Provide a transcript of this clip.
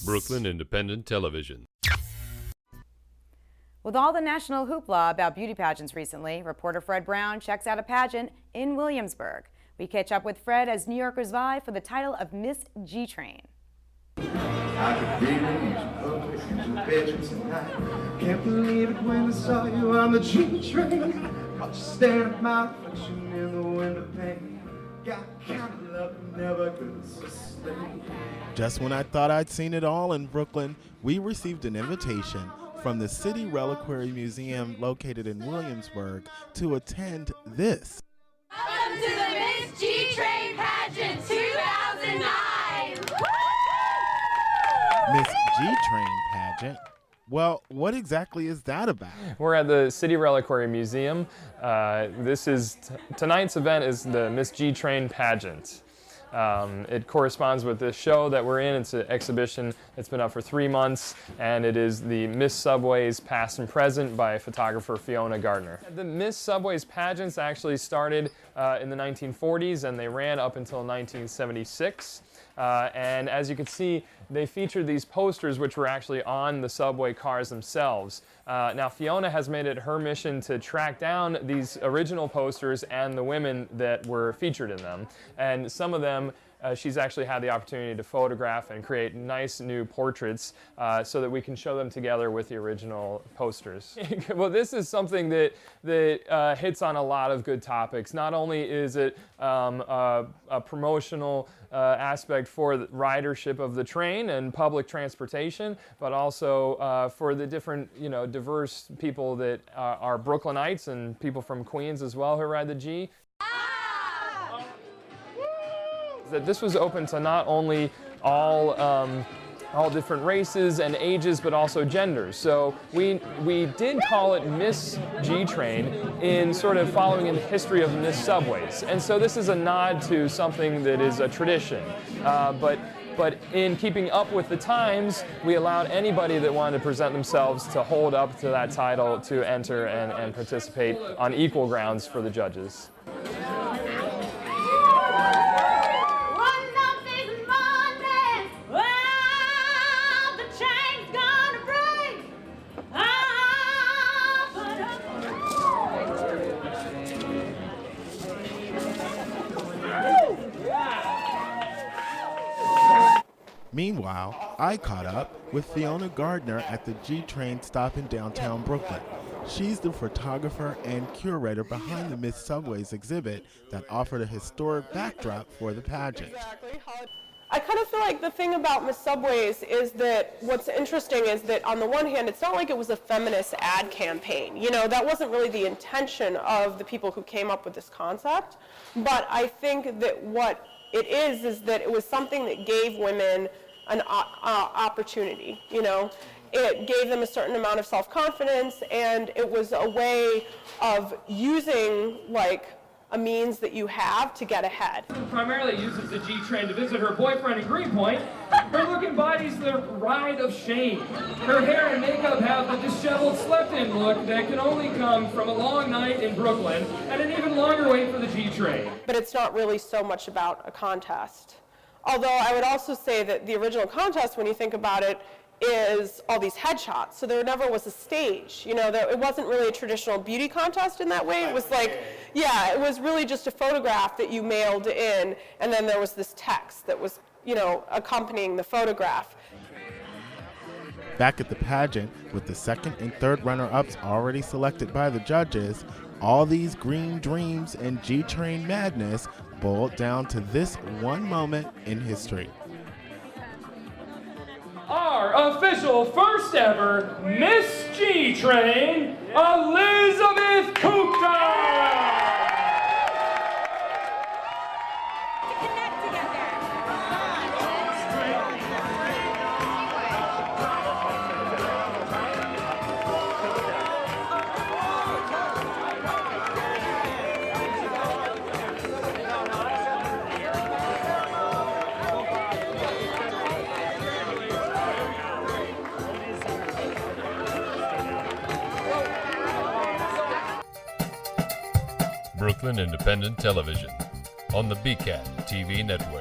Brooklyn Independent Television. With all the national hoopla about beauty pageants recently, reporter Fred Brown checks out a pageant in Williamsburg. We catch up with Fred as New Yorkers vie for the title of Miss G-Train. Can't believe it when I saw you on the G-Train. Caught you staring at my reflection in the window pane. Got kind of love never could sustain. Just when I thought I'd seen it all in Brooklyn, we received an invitation from the City Reliquary Museum located in Williamsburg to attend this. Welcome to the Miss G-Train Pageant 2009! Miss G-Train Pageant? Well, what exactly is that about? We're at the City Reliquary Museum. Tonight's event is the Miss G-Train Pageant. It corresponds with this show that we're in. It's an exhibition that's been up for 3 months, and it is the Miss Subways Past and Present by photographer Fiona Gardner. The Miss Subways pageants actually started in the 1940s, and they ran up until 1976. And as you can see, they featured these posters which were actually on the subway cars themselves. Now Fiona has made it her mission to track down these original posters and the women that were featured in them. And some of them she's actually had the opportunity to photograph and create nice new portraits so that we can show them together with the original posters. Well, this is something that hits on a lot of good topics. Not only is it a promotional aspect for the ridership of the train and public transportation, but also for the different, diverse people that are Brooklynites and people from Queens as well who ride the G. That this was open to not only all different races and ages, but also genders. So we did call it Miss G-Train in sort of following in the history of Miss Subways. And so this is a nod to something that is a tradition. But in keeping up with the times, we allowed anybody that wanted to present themselves to hold up to that title to enter and participate on equal grounds for the judges. Meanwhile, I caught up with Fiona Gardner at the G-Train stop in downtown Brooklyn. She's the photographer and curator behind the Miss Subways exhibit that offered a historic backdrop for the pageant. I kind of feel like the thing about Miss Subways is that what's interesting is that on the one hand, it's not like it was a feminist ad campaign. That wasn't really the intention of the people who came up with this concept. But I think that what it is that it was something that gave women an opportunity, It gave them a certain amount of self-confidence, and it was a way of using, a means that you have to get ahead. Primarily uses the G-Train to visit her boyfriend in Greenpoint. Her look embodies the ride of shame. Her hair and makeup have the disheveled, slept-in look that can only come from a long night in Brooklyn and an even longer wait for the G-Train. But it's not really so much about a contest. Although I would also say that the original contest, when you think about it, is all these headshots. So there never was a stage. It wasn't really a traditional beauty contest in that way. It was it was really just a photograph that you mailed in, and then there was this text that was, accompanying the photograph. Back at the pageant, with the second and third runner-ups already selected by the judges, all these green dreams and G-Train madness boiled down to this one moment in history. Our official first ever Miss G-Train, Elizabeth Kupta! Brooklyn Independent Television on the BCAT TV network.